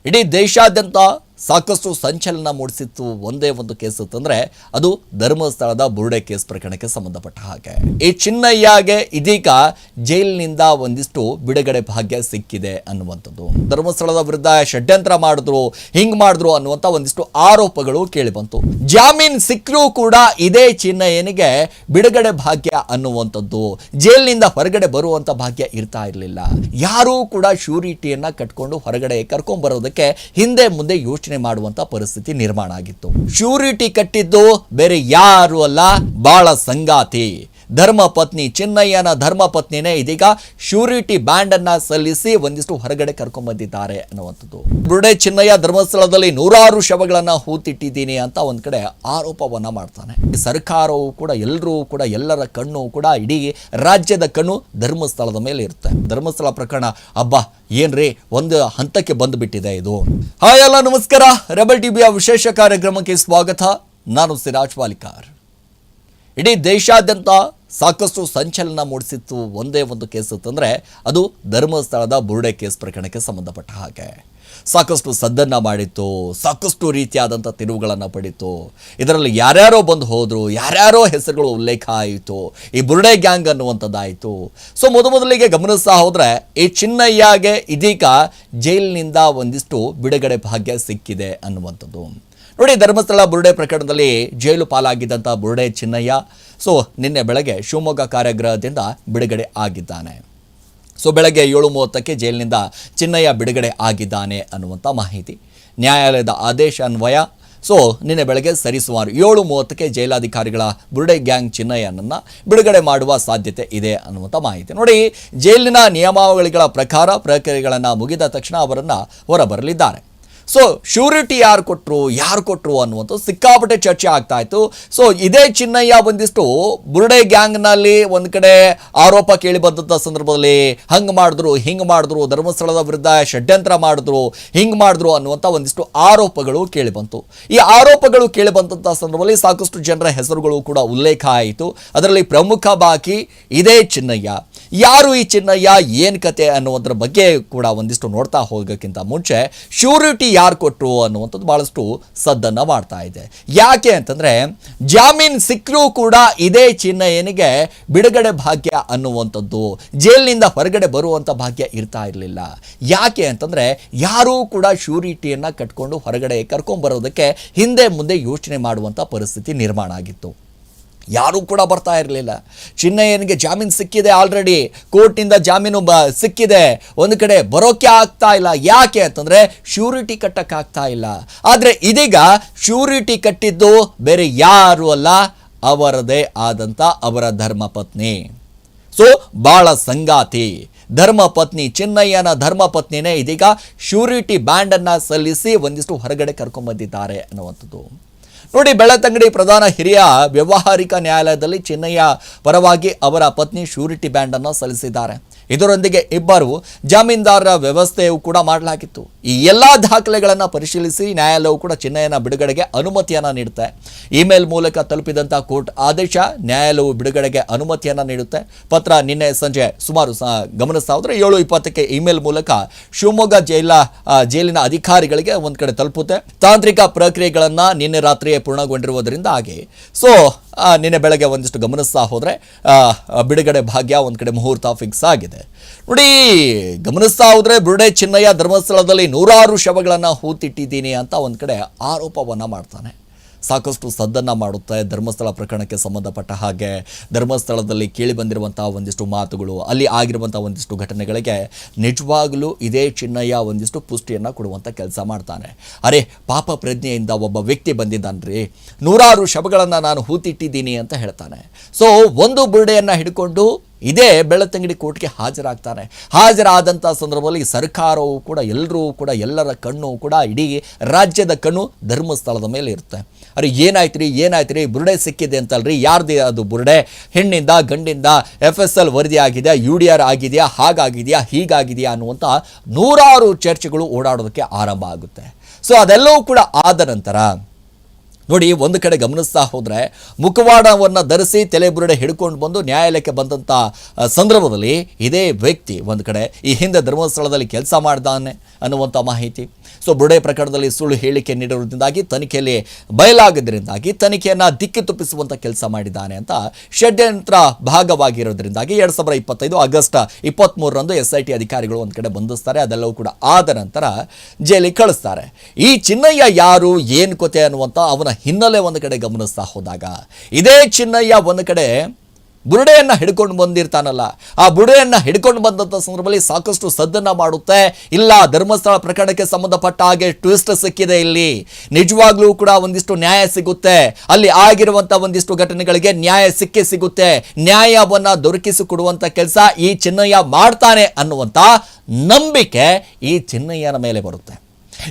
ಇಡೀ ದೇಶಾದ್ಯಂತ ಸಾಕಷ್ಟು ಸಂಚಲನ ಮೂಡಿಸಿತ್ತು ಒಂದೇ ಒಂದು ಕೇಸ್ ಅಂತಂದ್ರೆ ಅದು ಧರ್ಮಸ್ಥಳದ ಬುರುಡೆ ಕೇಸ್ ಪ್ರಕರಣಕ್ಕೆ ಸಂಬಂಧಪಟ್ಟ ಹಾಗೆ. ಈ ಚಿನ್ನಯ್ಯಗೆ ಇದೀಗ ಜೈಲಿನಿಂದ ಒಂದಿಷ್ಟು ಬಿಡುಗಡೆ ಭಾಗ್ಯ ಸಿಕ್ಕಿದೆ ಅನ್ನುವಂಥದ್ದು. ಧರ್ಮಸ್ಥಳದ ವಿರುದ್ಧ ಷಡ್ಯಂತ್ರ ಮಾಡಿದ್ರು, ಹಿಂಗ್ ಮಾಡಿದ್ರು ಅನ್ನುವಂಥ ಒಂದಿಷ್ಟು ಆರೋಪಗಳು ಕೇಳಿ ಬಂತು. ಜಾಮೀನ್ ಸಿಕ್ಕರೂ ಕೂಡ ಇದೇ ಚಿನ್ನಯ್ಯನಿಗೆ ಬಿಡುಗಡೆ ಭಾಗ್ಯ ಅನ್ನುವಂಥದ್ದು, ಜೈಲಿನಿಂದ ಹೊರಗಡೆ ಬರುವಂತ ಭಾಗ್ಯ ಇರ್ತಾ ಇರಲಿಲ್ಲ. ಯಾರೂ ಕೂಡ ಶ್ಯೂರಿಟಿಯನ್ನ ಕಟ್ಕೊಂಡು ಹೊರಗಡೆ ಕರ್ಕೊಂಡ್ ಬರೋದಕ್ಕೆ ಹಿಂದೆ ಮುಂದೆ ಯೋಚನೆ ಮಾಡುವಂತ ಪರಿಸ್ಥಿತಿ ನಿರ್ಮಾಣ ಆಗಿತ್ತು. ಶ್ಯೂರಿಟಿ ಕಟ್ಟಿದ್ದು ಬೇರೆ ಯಾರು ಅಲ್ಲ, ಬಾಳ ಸಂಗಾತಿ ಧರ್ಮಪತ್ನಿ, ಚಿನ್ನಯ್ಯನ ಧರ್ಮಪತ್ನಿನೇ ಇದೀಗ ಶ್ಯೂರಿಟಿ ಬ್ಯಾಂಡ್ ಅನ್ನ ಸಲ್ಲಿಸಿ ಒಂದಿಷ್ಟು ಹೊರಗಡೆ ಕರ್ಕೊಂಡ್ ಬಂದಿದ್ದಾರೆ ಅನ್ನುವಂಥದ್ದು. ಬುರುಡೆ ಚಿನ್ನಯ್ಯ ಧರ್ಮಸ್ಥಳದಲ್ಲಿ ನೂರಾರು ಶವಗಳನ್ನ ಹೂತಿಟ್ಟಿದ್ದೀನಿ ಅಂತ ಒಂದ್ ಕಡೆ ಆರೋಪವನ್ನ ಮಾಡ್ತಾನೆ. ಸರ್ಕಾರವು ಕೂಡ ಎಲ್ಲರೂ ಕೂಡ ಎಲ್ಲರ ಕಣ್ಣು ಕೂಡ ಇಡೀ ರಾಜ್ಯದ ಕಣ್ಣು ಧರ್ಮಸ್ಥಳದ ಮೇಲೆ ಇರುತ್ತೆ. ಧರ್ಮಸ್ಥಳ ಪ್ರಕರಣ ಹಬ್ಬ ಏನ್ರಿ ಒಂದು ಹಂತಕ್ಕೆ ಬಂದುಬಿಟ್ಟಿದೆ ಇದು. ಹಾಯ್ ಎಲ್ಲ ನಮಸ್ಕಾರ, ರೆಬೆಲ್ ಟಿವಿಯ ವಿಶೇಷ ಕಾರ್ಯಕ್ರಮಕ್ಕೆ ಸ್ವಾಗತ. ನಾನು ಸಿರಾಜ್ ವಾಲಿಕಾರ್. ಇಡೀ ದೇಶಾದ್ಯಂತ ಸಾಕಷ್ಟು ಸಂಚಲನ ಮೂಡಿಸಿತ್ತು ಒಂದೇ ಒಂದು ಕೇಸ್ ಅಂತಂದ್ರೆ ಅದು ಧರ್ಮಸ್ಥಳದ ಬುರುಡೆ ಕೇಸ್ ಪ್ರಕರಣಕ್ಕೆ ಸಂಬಂಧಪಟ್ಟ ಹಾಗೆ. ಸಾಕಷ್ಟು ಸದ್ದನ್ನ ಮಾಡಿತ್ತು, ಸಾಕಷ್ಟು ರೀತಿಯಾದಂಥ ತಿರುವುಗಳನ್ನು ಪಡಿತು. ಇದರಲ್ಲಿ ಯಾರ್ಯಾರೋ ಬಂದು ಹೋದ್ರು, ಯಾರ್ಯಾರೋ ಹೆಸರುಗಳು ಉಲ್ಲೇಖ ಆಯಿತು, ಈ ಬುರುಡೆ ಗ್ಯಾಂಗ್ ಅನ್ನುವಂಥದ್ದಾಯಿತು. ಸೊ ಮೊದಲಿಗೆ ಗಮನಿಸ್ತಾ ಹೋದ್ರೆ ಈ ಚಿನ್ನಯ್ಯಗೆ ಇದೀಗ ಜೈಲಿನಿಂದ ಒಂದಿಷ್ಟು ಬಿಡುಗಡೆ ಭಾಗ್ಯ ಸಿಕ್ಕಿದೆ ಅನ್ನುವಂಥದ್ದು. ನೋಡಿ, ಧರ್ಮಸ್ಥಳ ಬುರುಡೆ ಪ್ರಕರಣದಲ್ಲಿ ಜೈಲು ಪಾಲಾಗಿದ್ದಂಥ ಬುರುಡೆ ಚಿನ್ನಯ್ಯ ಸೊ ನಿನ್ನೆ ಬೆಳಗ್ಗೆ ಶಿವಮೊಗ್ಗ ಕಾರಾಗೃಹದಿಂದ ಬಿಡುಗಡೆ ಆಗಿದ್ದಾನೆ. ಸೊ ಬೆಳಗ್ಗೆ 7:30ಕ್ಕೆ ಜೈಲಿನಿಂದ ಚಿನ್ನಯ್ಯ ಬಿಡುಗಡೆ ಆಗಿದ್ದಾನೆ ಅನ್ನುವಂಥ ಮಾಹಿತಿ. ನ್ಯಾಯಾಲಯದ ಆದೇಶ ಅನ್ವಯ ಸೊ ನಿನ್ನೆ ಬೆಳಗ್ಗೆ ಸರಿಸುಮಾರು 7:30ಕ್ಕೆ ಜೈಲಾಧಿಕಾರಿಗಳ ಬುರುಡೆ ಗ್ಯಾಂಗ್ ಚಿನ್ನಯ್ಯನನ್ನು ಬಿಡುಗಡೆ ಮಾಡುವ ಸಾಧ್ಯತೆ ಇದೆ ಅನ್ನುವಂಥ ಮಾಹಿತಿ. ನೋಡಿ, ಜೈಲಿನ ನಿಯಮಾವಳಿಗಳ ಪ್ರಕಾರ ಪ್ರಕ್ರಿಯೆಗಳನ್ನು ಮುಗಿದ ತಕ್ಷಣ ಅವರನ್ನು ಹೊರಬರಲಿದ್ದಾರೆ. ಸೊ ಶ್ಯೂರಿಟಿ ಯಾರು ಕೊಟ್ಟರು ಅನ್ನುವಂಥ ಸಿಕ್ಕಾಪಟ್ಟೆ ಚರ್ಚೆ ಆಗ್ತಾ ಇತ್ತು. ಸೊ ಇದೇ ಚಿನ್ನಯ್ಯ ಒಂದಿಷ್ಟು ಬುರುಡೆ ಗ್ಯಾಂಗ್ನಲ್ಲಿ ಒಂದು ಕಡೆ ಆರೋಪ ಕೇಳಿ ಬಂದಂಥ ಸಂದರ್ಭದಲ್ಲಿ ಹಂಗೆ ಮಾಡಿದ್ರು, ಹಿಂಗೆ ಮಾಡಿದ್ರು, ಧರ್ಮಸ್ಥಳದ ವಿರುದ್ಧ ಷಡ್ಯಂತ್ರ ಮಾಡಿದ್ರು, ಹಿಂಗೆ ಮಾಡಿದ್ರು ಅನ್ನುವಂಥ ಒಂದಿಷ್ಟು ಆರೋಪಗಳು ಕೇಳಿ ಬಂತು. ಈ ಆರೋಪಗಳು ಕೇಳಿ ಬಂದಂಥ ಸಂದರ್ಭದಲ್ಲಿ ಸಾಕಷ್ಟು ಜನರ ಹೆಸರುಗಳು ಕೂಡ ಉಲ್ಲೇಖ ಆಯಿತು. ಅದರಲ್ಲಿ ಪ್ರಮುಖ ಬಾಕಿ ಇದೇ ಚಿನ್ನಯ್ಯ. ಯಾರು ಈ ಚಿನ್ನಯ್ಯ, ಏನು ಕತೆ ಅನ್ನುವುದರ ಬಗ್ಗೆ ಕೂಡ ಒಂದಿಷ್ಟು ನೋಡ್ತಾ ಹೋಗೋಕ್ಕಿಂತ ಮುಂಚೆ ಶ್ಯೂರಿಟಿ ಯಾರು ಕೊಟ್ಟರು ಅನ್ನುವಂಥದ್ದು ಬಹಳಷ್ಟು ಸದ್ದನ್ನ ಮಾಡ್ತಾ ಇದೆ. ಯಾಕೆ ಅಂತಂದ್ರೆ ಜಾಮೀನ್ ಸಿಕ್ಕರೂ ಕೂಡ ಇದೇ ಚಿನ್ನಯ್ಯನಿಗೆ ಬಿಡುಗಡೆ ಭಾಗ್ಯ ಅನ್ನುವಂಥದ್ದು, ಜೈಲಿನಿಂದ ಹೊರಗಡೆ ಬರುವಂತ ಭಾಗ್ಯ ಇರ್ತಾ ಇರಲಿಲ್ಲ. ಯಾಕೆ ಅಂತಂದ್ರೆ ಯಾರೂ ಕೂಡ ಶ್ಯೂರಿಟಿಯನ್ನ ಕಟ್ಕೊಂಡು ಹೊರಗಡೆ ಕರ್ಕೊಂಡ್ ಬರೋದಕ್ಕೆ ಹಿಂದೆ ಮುಂದೆ ಯೋಚನೆ ಮಾಡುವಂತ ಪರಿಸ್ಥಿತಿ ನಿರ್ಮಾಣ ಆಗಿತ್ತು. ಯಾರೂ ಕೂಡ ಬರ್ತಾ ಇರಲಿಲ್ಲ. ಚಿನ್ನಯ್ಯನಿಗೆ ಜಾಮೀನು ಸಿಕ್ಕಿದೆ, ಆಲ್ರೆಡಿ ಕೋರ್ಟ್ನಿಂದ ಜಾಮೀನು ಸಿಕ್ಕಿದೆ, ಒಂದು ಕಡೆ ಬರೋಕೆ ಆಗ್ತಾ ಇಲ್ಲ. ಯಾಕೆ ಅಂತಂದ್ರೆ ಶ್ಯೂರಿಟಿ ಕಟ್ಟಕ್ಕಾಗ್ತಾ ಇಲ್ಲ. ಆದರೆ ಇದೀಗ ಶ್ಯೂರಿಟಿ ಕಟ್ಟಿದ್ದು ಬೇರೆ ಯಾರು ಅಲ್ಲ, ಅವರದೇ ಆದಂಥ ಅವರ ಧರ್ಮಪತ್ನಿ. ಸೊ ಬಾಳ ಸಂಗಾತಿ ಧರ್ಮಪತ್ನಿ, ಚಿನ್ನಯ್ಯನ ಧರ್ಮಪತ್ನಿನೇ ಇದೀಗ ಶ್ಯೂರಿಟಿ ಬ್ಯಾಂಡ್ ಅನ್ನ ಸಲ್ಲಿಸಿ ಒಂದಿಷ್ಟು ಹೊರಗಡೆ ಕರ್ಕೊಂಡ್ಬಂದಿದ್ದಾರೆ ಅನ್ನುವಂಥದ್ದು. ನೋಡಿ, ಬೆಳ್ತಂಗಡಿ ಪ್ರಧಾನ ಹಿರಿಯ ವ್ಯಾವಹಾರಿಕ ನ್ಯಾಯಾಲಯದಲ್ಲಿ ಚಿನ್ನಯ್ಯ ಪರವಾಗಿ ಅವರ ಪತ್ನಿ ಶ್ಯೂರಿಟಿ ಬ್ಯಾಂಡ್ ಅನ್ನು ಸಲ್ಲಿಸಿದ್ದಾರೆ. ಇದರೊಂದಿಗೆ ಇಬ್ಬರು ಜಾಮೀನ್ದಾರರ ವ್ಯವಸ್ಥೆಯೂ ಕೂಡ ಮಾಡಲಾಗಿತ್ತು. ಈ ಎಲ್ಲಾ ದಾಖಲೆಗಳನ್ನು ಪರಿಶೀಲಿಸಿ ನ್ಯಾಯಾಲಯವು ಕೂಡ ಚಿನ್ನಯ್ಯನ ಬಿಡುಗಡೆಗೆ ಅನುಮತಿಯನ್ನು ನೀಡುತ್ತೆ. ಇಮೇಲ್ ಮೂಲಕ ತಲುಪಿದಂಥ ಕೋರ್ಟ್ ಆದೇಶ ನ್ಯಾಯಾಲಯವು ಬಿಡುಗಡೆಗೆ ಅನುಮತಿಯನ್ನು ನೀಡುತ್ತೆ. ಪತ್ರ ನಿನ್ನೆ ಸಂಜೆ ಸುಮಾರು ಗಮನಿಸ್ತಾ ಹೋದ್ರೆ 7:20ಕ್ಕೆ ಇಮೇಲ್ ಮೂಲಕ ಶಿವಮೊಗ್ಗ ಜೈಲಿನ ಅಧಿಕಾರಿಗಳಿಗೆ ಒಂದ್ ಕಡೆ ತಲುಪುತ್ತೆ. ತಾಂತ್ರಿಕ ಪ್ರಕ್ರಿಯೆಗಳನ್ನ ನಿನ್ನೆ ರಾತ್ರಿಯೇ ಪೂರ್ಣಗೊಂಡಿರುವುದರಿಂದ ಸೊ ನಿನ್ನೆ ಬೆಳಗ್ಗೆ ಒಂದಿಷ್ಟು ಗಮನಿಸ್ತಾ ಹೋದ್ರೆ ಬಿಡುಗಡೆ ಭಾಗ್ಯ ಒಂದ್ ಕಡೆ ಮುಹೂರ್ತ ಫಿಕ್ಸ್ ಆಗಿದೆ. ನೋಡಿ, ಗಮನಿಸ್ತಾ ಹೋದ್ರೆ ಬುರುಡೆ ಚಿನ್ನಯ್ಯ ಧರ್ಮಸ್ಥಳದಲ್ಲಿ ನೂರಾರು ಶವಗಳನ್ನ ಹೂತಿಟ್ಟಿದ್ದೀನಿ ಅಂತ ಒಂದ್ ಕಡೆ ಆರೋಪವನ್ನ ಮಾಡ್ತಾನೆ. ಸಾಕಷ್ಟು ಸದ್ದನ್ನ ಮಾಡುತ್ತೆ. ಧರ್ಮಸ್ಥಳ ಪ್ರಕರಣಕ್ಕೆ ಸಂಬಂಧಪಟ್ಟ ಹಾಗೆ ಧರ್ಮಸ್ಥಳದಲ್ಲಿ ಕೇಳಿ ಬಂದಿರುವಂತಹ ಒಂದಿಷ್ಟು ಮಾತುಗಳು, ಅಲ್ಲಿ ಆಗಿರುವಂತಹ ಒಂದಿಷ್ಟು ಘಟನೆಗಳಿಗೆ ನಿಜವಾಗಲೂ ಇದೇ ಚಿನ್ನಯ್ಯ ಒಂದಿಷ್ಟು ಪುಷ್ಟಿಯನ್ನು ಕೊಡುವಂಥ ಕೆಲಸ ಮಾಡ್ತಾನೆ. ಅರೆ ಪಾಪ ಪ್ರಜ್ಞೆಯಿಂದ ಒಬ್ಬ ವ್ಯಕ್ತಿ ಬಂದಿದ್ದಾನ್ರಿ, ನೂರಾರು ಶವಗಳನ್ನು ನಾನು ಹೂತಿಟ್ಟಿದ್ದೀನಿ ಅಂತ ಹೇಳ್ತಾನೆ. ಸೊ ಒಂದು ಬುರುಡೆಯನ್ನು ಹಿಡ್ಕೊಂಡು ಇದೇ ಬೆಳ್ತಂಗಡಿ ಕೋರ್ಟ್ಗೆ ಹಾಜರಾಗ್ತಾನೆ. ಹಾಜರಾದಂಥ ಸಂದರ್ಭದಲ್ಲಿ ಸರ್ಕಾರವು ಕೂಡ ಎಲ್ಲರೂ ಕೂಡ ಎಲ್ಲರ ಕಣ್ಣು ಕೂಡ ಇಡೀ ರಾಜ್ಯದ ಕಣ್ಣು ಧರ್ಮಸ್ಥಳದ ಮೇಲೆ ಇರುತ್ತೆ. ಅರೆ ಏನಾಯ್ತು ರೀ ಬುರುಡೆ ಸಿಕ್ಕಿದೆ ಅಂತಲ್ರಿ, ಯಾರ್ದು ಅದು ಬುರುಡೆ, ಹೆಣ್ಣಿಂದ ಗಂಡಿಂದ FSL ವರದಿ ಆಗಿದೆಯಾ, UDR ಆಗಿದೆಯಾ, ಹಾಗಾಗಿದೆಯಾ, ಹೀಗಾಗಿದೆಯಾ ಅನ್ನುವಂಥ ನೂರಾರು ಚರ್ಚೆಗಳು ಓಡಾಡೋದಕ್ಕೆ ಆರಂಭ ಆಗುತ್ತೆ. ಸೊ ಅದೆಲ್ಲವೂ ಕೂಡ ಆದ ನಂತರ ನೋಡಿ, ಒಂದು ಕಡೆ ಗಮನಿಸ್ತಾ ಹೋದರೆ ಮುಖವಾಡವನ್ನು ಧರಿಸಿ ತಲೆಬುರುಡೆ ಹಿಡ್ಕೊಂಡು ಬಂದು ನ್ಯಾಯಾಲಯಕ್ಕೆ ಬಂದಂಥ ಸಂದರ್ಭದಲ್ಲಿ ಇದೇ ವ್ಯಕ್ತಿ ಒಂದು ಕಡೆ ಈ ಹಿಂದೆ ಧರ್ಮಸ್ಥಳದಲ್ಲಿ ಕೆಲಸ ಮಾಡಿದಾನೆ ಅನ್ನುವಂಥ ಮಾಹಿತಿ. ಸೊ ಬುರುಡೆ ಪ್ರಕರಣದಲ್ಲಿ ಸುಳ್ಳು ಹೇಳಿಕೆ ನೀಡಿರುವುದರಿಂದಾಗಿ ತನಿಖೆಯಲ್ಲಿ ಬಯಲಾಗದ್ರಿಂದಾಗಿ ತನಿಖೆಯನ್ನು ದಿಕ್ಕು ತಪ್ಪಿಸುವಂತ ಕೆಲಸ ಮಾಡಿದ್ದಾನೆ ಅಂತ ಷಡ್ಯಂತ್ರ ಭಾಗವಾಗಿರೋದ್ರಿಂದಾಗಿ 2025 ಆಗಸ್ಟ್ 23ರಂದು SIT ಅಧಿಕಾರಿಗಳು ಒಂದು ಕಡೆ ಬಂಧಿಸ್ತಾರೆ. ಅದೆಲ್ಲವೂ ಕೂಡ ಆದ ನಂತರ ಜೈಲಿಗೆ ಕಳಿಸ್ತಾರೆ. ಈ ಚಿನ್ನಯ್ಯ ಯಾರು, ಏನು ಕೊತೆ ಅನ್ನುವಂಥ ಅವನ ಹಿನ್ನೆಲೆ ಒಂದು ಕಡೆ ಗಮನಿಸ್ತಾ ಹೋದಾಗ ಇದೇ ಚಿನ್ನಯ್ಯ ಒಂದು ಕಡೆ ಬುರುಡೆಯನ್ನು ಹಿಡ್ಕೊಂಡು ಬಂದಿರ್ತಾನಲ್ಲ, ಆ ಬುರುಡೆಯನ್ನು ಹಿಡ್ಕೊಂಡು ಬಂದಂಥ ಸಂದರ್ಭದಲ್ಲಿ ಸಾಕಷ್ಟು ಸದ್ದನ್ನು ಮಾಡುತ್ತೆ. ಇಲ್ಲ, ಧರ್ಮಸ್ಥಳ ಪ್ರಕರಣಕ್ಕೆ ಸಂಬಂಧಪಟ್ಟ ಹಾಗೆ ಟ್ವಿಸ್ಟ್ ಸಿಕ್ಕಿದೆ, ಇಲ್ಲಿ ನಿಜವಾಗ್ಲೂ ಕೂಡ ಒಂದಿಷ್ಟು ನ್ಯಾಯ ಸಿಗುತ್ತೆ, ಅಲ್ಲಿ ಆಗಿರುವಂಥ ಒಂದಿಷ್ಟು ಘಟನೆಗಳಿಗೆ ನ್ಯಾಯ ಸಿಗುತ್ತೆ, ನ್ಯಾಯವನ್ನ ದೊರಕಿಸಿಕೊಡುವಂಥ ಕೆಲಸ ಈ ಚಿನ್ನಯ್ಯ ಮಾಡ್ತಾನೆ ಅನ್ನುವಂಥ ನಂಬಿಕೆ ಈ ಚಿನ್ನಯ್ಯನ ಮೇಲೆ ಬರುತ್ತೆ.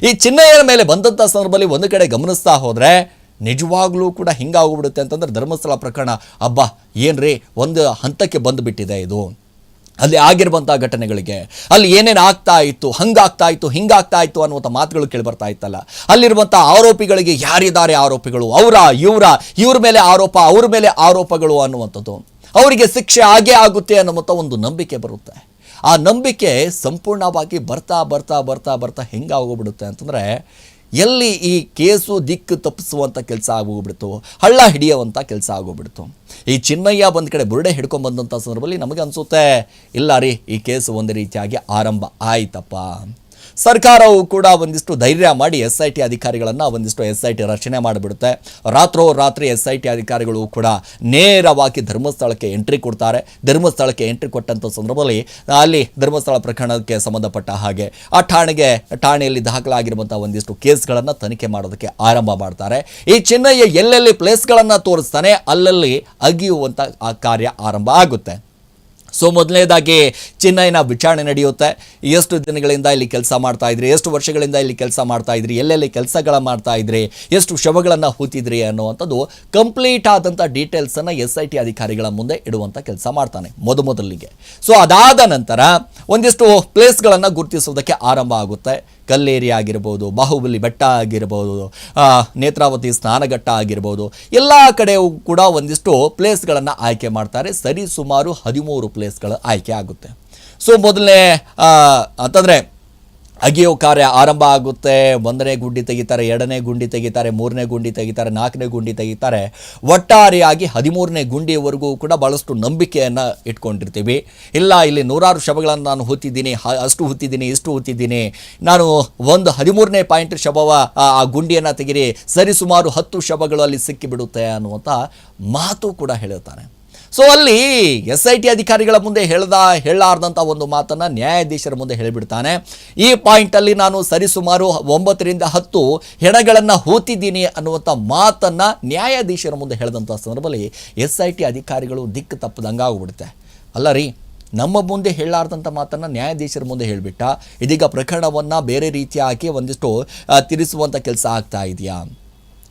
ಈ ಚಿನ್ನಯ್ಯನ ಮೇಲೆ ಬಂದಂಥ ಸಂದರ್ಭದಲ್ಲಿ ಒಂದು ಕಡೆ ಗಮನಿಸ್ತಾ ಹೋದರೆ ನಿಜವಾಗ್ಲೂ ಕೂಡ ಹಿಂಗಾಗೋಗ್ಬಿಡುತ್ತೆ ಅಂತಂದ್ರೆ ಧರ್ಮಸ್ಥಳ ಪ್ರಕರಣ ಹಬ್ಬ ಏನ್ರಿ ಒಂದು ಹಂತಕ್ಕೆ ಬಂದುಬಿಟ್ಟಿದೆ. ಇದು ಅಲ್ಲಿ ಆಗಿರುವಂಥ ಘಟನೆಗಳಿಗೆ ಅಲ್ಲಿ ಏನೇನು ಆಗ್ತಾ ಇತ್ತು, ಹಂಗಾಗ್ತಾ ಇತ್ತು, ಹಿಂಗಾಗ್ತಾ ಇತ್ತು ಅನ್ನುವಂಥ ಮಾತುಗಳು ಕೇಳಿಬರ್ತಾ ಇತ್ತಲ್ಲ. ಅಲ್ಲಿರುವಂಥ ಆರೋಪಿಗಳಿಗೆ ಯಾರಿದ್ದಾರೆ ಆರೋಪಿಗಳು, ಇವ್ರ ಮೇಲೆ ಆರೋಪ, ಅವ್ರ ಮೇಲೆ ಆರೋಪಗಳು ಅನ್ನುವಂಥದ್ದು, ಅವರಿಗೆ ಶಿಕ್ಷೆ ಆಗೇ ಆಗುತ್ತೆ ಅನ್ನುವಂಥ ಒಂದು ನಂಬಿಕೆ ಬರುತ್ತೆ. ಆ ನಂಬಿಕೆ ಸಂಪೂರ್ಣವಾಗಿ ಬರ್ತಾ ಬರ್ತಾ ಬರ್ತಾ ಬರ್ತಾ ಹೆಂಗಾಗೋಗ್ಬಿಡುತ್ತೆ ಅಂತಂದರೆ ಎಲ್ಲಿ ಈ ಕೇಸು ದಿಕ್ಕು ತಪ್ಪಿಸುವಂಥ ಕೆಲಸ ಆಗೋಗ್ಬಿಡ್ತು, ಹಳ್ಳ ಹಿಡಿಯುವಂಥ ಕೆಲಸ ಆಗೋಗ್ಬಿಡ್ತು. ಈ ಚಿನ್ನಯ್ಯ ಒಂದು ಕಡೆ ಬುರುಡೆ ಹಿಡ್ಕೊಂಡ್ಬಂದಂಥ ಸಂದರ್ಭದಲ್ಲಿ ನಮಗೆ ಅನಿಸುತ್ತೆ, ಇಲ್ಲ ರೀ, ಈ ಕೇಸು ಒಂದು ರೀತಿಯಾಗಿ ಆರಂಭ ಆಯ್ತಪ್ಪ. ಸರ್ಕಾರವು ಕೂಡ ಒಂದಿಷ್ಟು ಧೈರ್ಯ ಮಾಡಿ SIT ಅಧಿಕಾರಿಗಳನ್ನು ಒಂದಿಷ್ಟು SIT ರಚನೆ ಮಾಡಿಬಿಡುತ್ತೆ. ರಾತ್ರಿ SIT ಅಧಿಕಾರಿಗಳು ಕೂಡ ನೇರವಾಗಿ ಧರ್ಮಸ್ಥಳಕ್ಕೆ ಎಂಟ್ರಿ ಕೊಡ್ತಾರೆ. ಧರ್ಮಸ್ಥಳಕ್ಕೆ ಎಂಟ್ರಿ ಕೊಟ್ಟಂಥ ಸಂದರ್ಭದಲ್ಲಿ ಅಲ್ಲಿ ಧರ್ಮಸ್ಥಳ ಪ್ರಕರಣಕ್ಕೆ ಸಂಬಂಧಪಟ್ಟ ಹಾಗೆ ಆ ಠಾಣೆಯಲ್ಲಿ ದಾಖಲಾಗಿರುವಂಥ ಒಂದಿಷ್ಟು ಕೇಸ್ಗಳನ್ನು ತನಿಖೆ ಮಾಡೋದಕ್ಕೆ ಆರಂಭ ಮಾಡ್ತಾರೆ. ಈ ಚಿನ್ನಯ್ಯ ಎಲ್ಲೆಲ್ಲಿ ಪ್ಲೇಸ್ಗಳನ್ನು ತೋರಿಸ್ತಾನೆ ಅಲ್ಲಲ್ಲಿ ಅಗಿಯುವಂಥ ಆ ಕಾರ್ಯ ಆರಂಭ ಆಗುತ್ತೆ. ಸೊ ಮೊದಲನೇದಾಗಿ ಚಿನ್ನಯ್ಯನ ವಿಚಾರಣೆ ನಡೆಯುತ್ತೆ. ಎಷ್ಟು ದಿನಗಳಿಂದ ಇಲ್ಲಿ ಕೆಲಸ ಮಾಡ್ತಾ ಇದ್ರಿ, ಎಷ್ಟು ವರ್ಷಗಳಿಂದ ಇಲ್ಲಿ ಕೆಲಸ ಮಾಡ್ತಾ ಇದ್ರಿ, ಎಲ್ಲೆಲ್ಲಿ ಕೆಲಸಗಳ ಮಾಡ್ತಾ ಇದ್ರಿ, ಎಷ್ಟು ಶವಗಳನ್ನು ಹೂತಿದ್ರಿ ಅನ್ನುವಂಥದ್ದು ಕಂಪ್ಲೀಟ್ ಆದಂಥ ಡೀಟೇಲ್ಸನ್ನು SIT ಅಧಿಕಾರಿಗಳ ಮುಂದೆ ಇಡುವಂಥ ಕೆಲಸ ಮಾಡ್ತಾನೆ ಮೊದಲಿಗೆ. ಸೊ ಅದಾದ ನಂತರ ಒಂದಿಷ್ಟು ಪ್ಲೇಸ್ಗಳನ್ನು ಗುರುತಿಸೋದಕ್ಕೆ ಆರಂಭ ಆಗುತ್ತೆ. ಕಲ್ಲೇರಿ ಆಗಿರ್ಬೋದು, ಬಾಹುಬಲಿ ಬೆಟ್ಟ ಆಗಿರ್ಬೋದು, ನೇತ್ರಾವತಿ ಸ್ನಾನಘಟ್ಟ ಆಗಿರ್ಬೋದು, ಎಲ್ಲ ಕಡೆಯೂ ಕೂಡ ಒಂದಿಷ್ಟು ಪ್ಲೇಸ್ಗಳನ್ನು ಆಯ್ಕೆ ಮಾಡ್ತಾರೆ. ಸರಿ ಸುಮಾರು 13 ಪ್ಲೇಸ್ಗಳು ಆಯ್ಕೆ ಆಗುತ್ತೆ. ಸೊ ಮೊದಲನೇ ಅಂತಂದರೆ ಅಗಿಯೋ ಕಾರ್ಯ ಆರಂಭ ಆಗುತ್ತೆ. 1ನೇ ಗುಂಡಿ ತೆಗಿತಾರೆ, 2ನೇ ಗುಂಡಿ ತೆಗಿತಾರೆ, 3ನೇ ಗುಂಡಿ ತೆಗಿತಾರೆ, 4ನೇ ಗುಂಡಿ ತೆಗಿತಾರೆ. ಒಟ್ಟಾರೆಯಾಗಿ 13ನೇ ಗುಂಡಿಯವರೆಗೂ ಕೂಡ ಭಾಳಷ್ಟು ನಂಬಿಕೆಯನ್ನು ಇಟ್ಕೊಂಡಿರ್ತೀವಿ. ಇಲ್ಲ, ಇಲ್ಲಿ ನೂರಾರು ಶವಗಳನ್ನು ನಾನು ಹೂತಿದ್ದೀನಿ, ಅಷ್ಟು ಹೂತಿದ್ದೀನಿ, ಇಷ್ಟು ಹೂತಿದ್ದೀನಿ, ನಾನು ಒಂದು 13ನೇ ಪಾಯಿಂಟ್ ಶವವ ಆ ಗುಂಡಿಯನ್ನು ತೆಗಿರಿ, ಸರಿ ಸುಮಾರು 10 ಶವಗಳು ಅಲ್ಲಿ ಸಿಕ್ಕಿಬಿಡುತ್ತೆ ಅನ್ನುವಂಥ ಮಾತು ಕೂಡ ಹೇಳುತ್ತಾನೆ. ಸೊ ಅಲ್ಲಿ SIT ಅಧಿಕಾರಿಗಳ ಮುಂದೆ ಹೇಳಲಾರ್ದಂಥ ಒಂದು ಮಾತನ್ನು ನ್ಯಾಯಾಧೀಶರ ಮುಂದೆ ಹೇಳಿಬಿಡ್ತಾನೆ. ಈ ಪಾಯಿಂಟಲ್ಲಿ ನಾನು ಸರಿಸುಮಾರು 9 ರಿಂದ 10 ಹೆಣಗಳನ್ನು ಹೂತಿದ್ದೀನಿ ಅನ್ನುವಂಥ ಮಾತನ್ನು ನ್ಯಾಯಾಧೀಶರ ಮುಂದೆ ಹೇಳಿದಂಥ ಸಂದರ್ಭದಲ್ಲಿ SIT ಅಧಿಕಾರಿಗಳು ದಿಕ್ಕು ತಪ್ಪದಂಗೆ ಆಗೋಗ್ಬಿಡುತ್ತೆ. ಅಲ್ಲ ರೀ, ನಮ್ಮ ಮುಂದೆ ಹೇಳಲಾರ್ದಂಥ ಮಾತನ್ನು ನ್ಯಾಯಾಧೀಶರ ಮುಂದೆ ಹೇಳಿಬಿಟ್ಟ, ಇದೀಗ ಪ್ರಕರಣವನ್ನು ಬೇರೆ ರೀತಿಯಾಗಿ ಒಂದಿಷ್ಟು ತಿರುಗಿಸುವಂಥ ಕೆಲಸ ಆಗ್ತಾ ಇದೆಯಾ?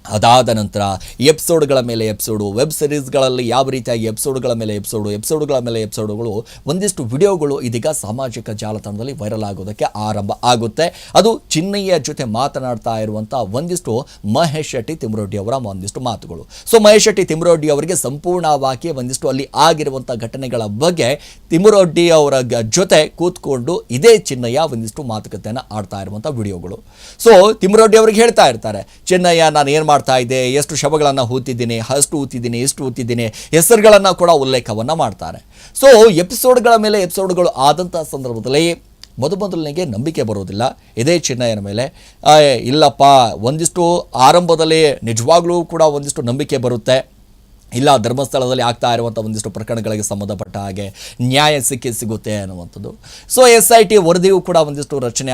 ಅದಾದ ನಂತರ ಎಪಿಸೋಡ್ಗಳ ಮೇಲೆ ಎಪಿಸೋಡು, ವೆಬ್ ಸಿರೀಸ್ಗಳಲ್ಲಿ ಯಾವ ರೀತಿಯಾಗಿ ಎಪಿಸೋಡ್ಗಳ ಮೇಲೆ ಎಪಿಸೋಡುಗಳು ಒಂದಿಷ್ಟು ವಿಡಿಯೋಗಳು ಇದೀಗ ಸಾಮಾಜಿಕ ಜಾಲತಾಣದಲ್ಲಿ ವೈರಲ್ ಆಗೋದಕ್ಕೆ ಆರಂಭ ಆಗುತ್ತೆ. ಅದು ಚಿನ್ನಯ್ಯ ಜೊತೆ ಮಾತನಾಡ್ತಾ ಇರುವಂಥ ಒಂದಿಷ್ಟು ಮಹೇಶ್ ಶೆಟ್ಟಿ ತಿಮ್ಮರೊಡ್ಡಿ ಅವರ ಒಂದಿಷ್ಟು ಮಾತುಗಳು. ಸೊ ಮಹೇಶ್ ಶೆಟ್ಟಿ ತಿಮ್ಮರೊಡ್ಡಿ ಅವರಿಗೆ ಸಂಪೂರ್ಣವಾಗಿ ಒಂದಿಷ್ಟು ಅಲ್ಲಿ ಆಗಿರುವಂಥ ಘಟನೆಗಳ ಬಗ್ಗೆ ತಿಮ್ಮರೊಡ್ಡಿ ಅವರ ಜೊತೆ ಕೂತ್ಕೊಂಡು ಇದೇ ಚಿನ್ನಯ್ಯ ಒಂದಿಷ್ಟು ಮಾತುಕತೆಯನ್ನು ಆಡ್ತಾ ಇರುವಂಥ ವಿಡಿಯೋಗಳು. ಸೊ ತಿಮ್ಮರೊಡ್ಡಿ ಅವರಿಗೆ ಹೇಳ್ತಾ ಇರ್ತಾರೆ, ಚಿನ್ನಯ್ಯ ನಾನು ಏನು ಮಾಡ್ತಾ ಇದ್ದೆ, ಎಷ್ಟು ಶವಗಳನ್ನು ಹೂತಿದ್ದೀನಿ, ಅಷ್ಟು ಹೂತಿದ್ದೀನಿ, ಇಷ್ಟು ಹೂತಿದ್ದೀನಿ, ಹೆಸರುಗಳನ್ನು ಕೂಡ ಉಲ್ಲೇಖವನ್ನು ಮಾಡ್ತಾರೆ. ಸೊ ಎಪಿಸೋಡ್ಗಳ ಮೇಲೆ ಎಪಿಸೋಡ್ಗಳು ಆದಂಥ ಸಂದರ್ಭದಲ್ಲಿ ಮೊದಲಿಗೆ ನಂಬಿಕೆ ಬರೋದಿಲ್ಲ ಇದೇ ಚಿನ್ನಯ್ಯನ ಮೇಲೆ. ಇಲ್ಲಪ್ಪ, ಒಂದಿಷ್ಟು ಆರಂಭದಲ್ಲಿ ನಿಜವಾಗ್ಲೂ ಕೂಡ ಒಂದಿಷ್ಟು ನಂಬಿಕೆ ಬರುತ್ತೆ. ಇಲ್ಲ, ಧರ್ಮಸ್ಥಳದಲ್ಲಿ ಆಗ್ತಾ ಇರುವಂಥ ಒಂದಿಷ್ಟು ಪ್ರಕರಣಗಳಿಗೆ ಸಂಬಂಧಪಟ್ಟ ಹಾಗೆ ನ್ಯಾಯ ಸಿಗುತ್ತೆ ಅನ್ನುವಂಥದ್ದು. ಸೊ SIT ವರದಿಯೂ ಕೂಡ ಒಂದಿಷ್ಟು ರಚನೆ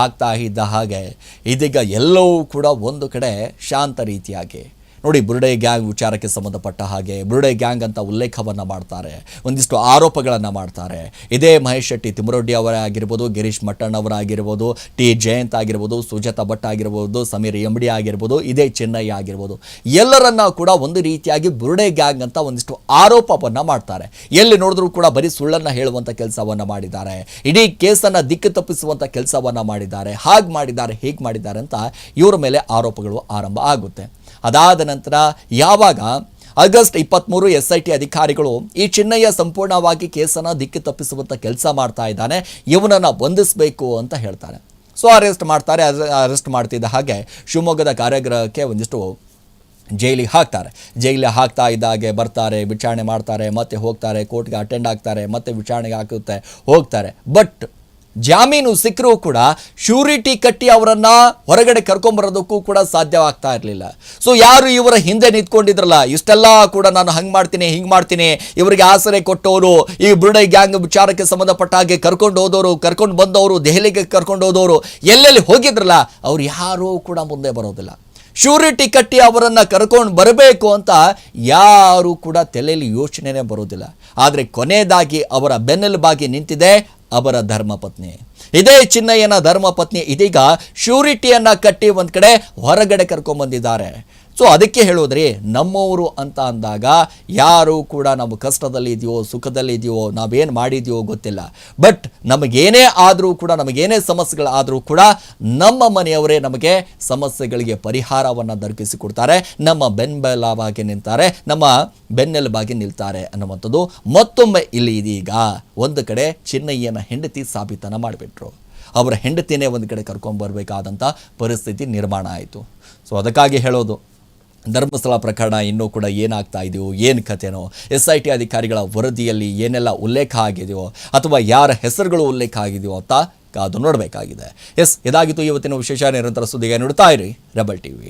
ಆಗ್ತಾ ಇದ್ದ ಹಾಗೆ ಇದೀಗ ಎಲ್ಲವೂ ಕೂಡ ಒಂದು ಕಡೆ ಶಾಂತ ರೀತಿಯಾಗಿ ನೋಡಿ, ಬುರುಡೆ ಗ್ಯಾಂಗ್ ವಿಚಾರಕ್ಕೆ ಸಂಬಂಧಪಟ್ಟ ಹಾಗೆ ಬುರುಡೆ ಗ್ಯಾಂಗ್ ಅಂತ ಉಲ್ಲೇಖವನ್ನು ಮಾಡ್ತಾರೆ, ಒಂದಿಷ್ಟು ಆರೋಪಗಳನ್ನು ಮಾಡ್ತಾರೆ. ಇದೇ ಮಹೇಶ್ ಶೆಟ್ಟಿ ತಿಮ್ಮರೊಡ್ಡಿ ಅವರೇ ಆಗಿರ್ಬೋದು, ಗಿರೀಶ್ ಮಟ್ಟಣ್ಣ ಅವರಾಗಿರ್ಬೋದು, ಟಿ ಜಯಂತ್ ಆಗಿರ್ಬೋದು, ಸುಜಾತ ಭಟ್ ಆಗಿರ್ಬೋದು, ಸಮೀರ್ MD ಆಗಿರ್ಬೋದು, ಇದೇ ಚಿನ್ನಯ್ಯ ಆಗಿರ್ಬೋದು, ಎಲ್ಲರನ್ನ ಕೂಡ ಒಂದು ರೀತಿಯಾಗಿ ಬುರುಡೆ ಗ್ಯಾಂಗ್ ಅಂತ ಒಂದಿಷ್ಟು ಆರೋಪವನ್ನು ಮಾಡ್ತಾರೆ. ಎಲ್ಲಿ ನೋಡಿದ್ರೂ ಕೂಡ ಬರೀ ಸುಳ್ಳನ್ನು ಹೇಳುವಂಥ ಕೆಲಸವನ್ನು ಮಾಡಿದ್ದಾರೆ, ಇಡೀ ಕೇಸನ್ನು ದಿಕ್ಕು ತಪ್ಪಿಸುವಂಥ ಕೆಲಸವನ್ನು ಮಾಡಿದ್ದಾರೆ, ಹಾಗೆ ಮಾಡಿದ್ದಾರೆ, ಹೀಗೆ ಮಾಡಿದ್ದಾರೆ ಅಂತ ಇವರ ಮೇಲೆ ಆರೋಪಗಳು ಆರಂಭ ಆಗುತ್ತೆ. ಅದಾದ ನಂತರ ಯಾವಾಗ ಆಗಸ್ಟ್ 23 SIT ಅಧಿಕಾರಿಗಳು ಈ ಚಿನ್ನಯ್ಯ ಸಂಪೂರ್ಣವಾಗಿ ಕೇಸನ್ನು ದಿಕ್ಕು ತಪ್ಪಿಸುವಂಥ ಕೆಲಸ ಮಾಡ್ತಾ ಇದ್ದಾನೆ, ಇವನನ್ನು ಬಂಧಿಸಬೇಕು ಅಂತ ಹೇಳ್ತಾರೆ. ಸೊ ಅರೆಸ್ಟ್ ಮಾಡ್ತಾರೆ. ಅರೆಸ್ಟ್ ಮಾಡ್ತಿದ್ದ ಹಾಗೆ ಶಿವಮೊಗ್ಗದ ಕಾರಾಗೃಹಕ್ಕೆ ಒಂದಿಷ್ಟು ಜೈಲಿಗೆ ಹಾಕ್ತಾ ಇದ್ದಾಗೆ ಬರ್ತಾರೆ, ವಿಚಾರಣೆ ಮಾಡ್ತಾರೆ, ಮತ್ತೆ ಹೋಗ್ತಾರೆ, ಕೋರ್ಟ್ಗೆ ಅಟೆಂಡ್ ಆಗ್ತಾರೆ, ಮತ್ತೆ ವಿಚಾರಣೆಗೆ ಹೋಗ್ತಾರೆ. ಬಟ್ ಜಾಮೀನು ಸಿಕ್ಕರೂ ಕೂಡ ಶ್ಯೂರಿಟಿ ಕಟ್ಟಿ ಅವರನ್ನ ಹೊರಗಡೆ ಕರ್ಕೊಂಬರೋದಕ್ಕೂ ಕೂಡ ಸಾಧ್ಯವಾಗ್ತಾ ಇರಲಿಲ್ಲ. ಸೊ ಯಾರು ಇವರ ಹಿಂದೆ ನಿಂತ್ಕೊಂಡಿದ್ರಲ್ಲ, ಇಷ್ಟೆಲ್ಲ ಕೂಡ ನಾನು ಹಂಗೆ ಮಾಡ್ತೀನಿ ಹಿಂಗೆ ಮಾಡ್ತೀನಿ, ಇವರಿಗೆ ಆಸರೆ ಕೊಟ್ಟವರು, ಈ ಬುರುಡೆ ಗ್ಯಾಂಗ್ ವಿಚಾರಕ್ಕೆ ಸಂಬಂಧಪಟ್ಟ ಹಾಗೆ ಕರ್ಕೊಂಡು ಬಂದವರು, ದೆಹಲಿಗೆ ಕರ್ಕೊಂಡು ಹೋದವರು, ಎಲ್ಲೆಲ್ಲಿ ಹೋಗಿದ್ರಲ್ಲ ಅವ್ರು ಯಾರೂ ಕೂಡ ಮುಂದೆ ಬರೋದಿಲ್ಲ. ಶ್ಯೂರಿಟಿ ಕಟ್ಟಿ ಅವರನ್ನು ಕರ್ಕೊಂಡು ಬರಬೇಕು ಅಂತ ಯಾರೂ ಕೂಡ ತಲೆಯಲ್ಲಿ ಯೋಚನೆನೇ ಬರೋದಿಲ್ಲ. ಆದರೆ ಕೊನೆಯದಾಗಿ ಅವರ ಬೆನ್ನೆಲುಬಾಗಿ ನಿಂತಿದೆ ಅವರ ಧರ್ಮಪತ್ನಿ. ಇದೇ ಚಿನ್ನಯ್ಯನ ಧರ್ಮಪತ್ನಿ ಇದೀಗ ಶ್ಯೂರಿಟಿಯನ್ನು ಕಟ್ಟಿ ಒಂದು ಕಡೆ ಹೊರಗಡೆ ಕರ್ಕೊಂಡ್ಬಂದಿದ್ದಾರೆ. ಸೊ ಅದಕ್ಕೆ ಹೇಳೋದ್ರಿ, ನಮ್ಮವರು ಅಂತ ಅಂದಾಗ ಯಾರು ಕೂಡ ನಾವು ಕಷ್ಟದಲ್ಲಿ ಇದೆಯೋ ಸುಖದಲ್ಲಿ ಇದೆಯೋ ನಾವೇನು ಮಾಡಿದೆಯೋ ಗೊತ್ತಿಲ್ಲ, ಬಟ್ ನಮಗೇನೇ ಆದರೂ ಕೂಡ, ನಮಗೇನೇ ಸಮಸ್ಯೆಗಳಾದರೂ ಕೂಡ ನಮ್ಮ ಮನೆಯವರೇ ನಮಗೆ ಸಮಸ್ಯೆಗಳಿಗೆ ಪರಿಹಾರವನ್ನು ದೊರಕಿಸಿಕೊಡ್ತಾರೆ, ನಮ್ಮ ಬೆನ್ನೆಲುಬಾಗಿ ನಿಲ್ತಾರೆ, ನಮ್ಮ ಬೆನ್ನೆಲುಬಾಗಿ ನಿಲ್ತಾರೆ ಅನ್ನುವಂಥದ್ದು ಮತ್ತೊಮ್ಮೆ ಇಲ್ಲಿ ಇದೀಗ ಒಂದು ಕಡೆ ಚಿನ್ನಯ್ಯನ ಹೆಂಡತಿ ಸಾಬೀತನ್ನು ಮಾಡಿಬಿಟ್ರು. ಅವರ ಹೆಂಡತಿನೇ ಒಂದು ಕಡೆ ಕರ್ಕೊಂಡ್ಬರ್ಬೇಕಾದಂಥ ಪರಿಸ್ಥಿತಿ ನಿರ್ಮಾಣ ಆಯಿತು. ಸೊ ಅದಕ್ಕಾಗಿ ಹೇಳೋದು, ಧರ್ಮಸ್ಥಳ ಪ್ರಕರಣ ಇನ್ನೂ ಕೂಡ ಏನಾಗ್ತಾ ಇದೆಯೋ, ಏನು ಕಥೆನೋ, SIT ಅಧಿಕಾರಿಗಳ ವರದಿಯಲ್ಲಿ ಏನೆಲ್ಲ ಉಲ್ಲೇಖ ಆಗಿದೆಯೋ ಅಥವಾ ಯಾರ ಹೆಸರುಗಳು ಉಲ್ಲೇಖ ಆಗಿದೆಯೋ ಅಂತ ಕಾದು ನೋಡಬೇಕಾಗಿದೆ. ಇದಾಗಿತ್ತು ಇವತ್ತಿನ ವಿಶೇಷ. ನಿರಂತರ ಸುದ್ದಿಗೆ ನೋಡ್ತಾ ಇರಿ ರೆಬೆಲ್ TV.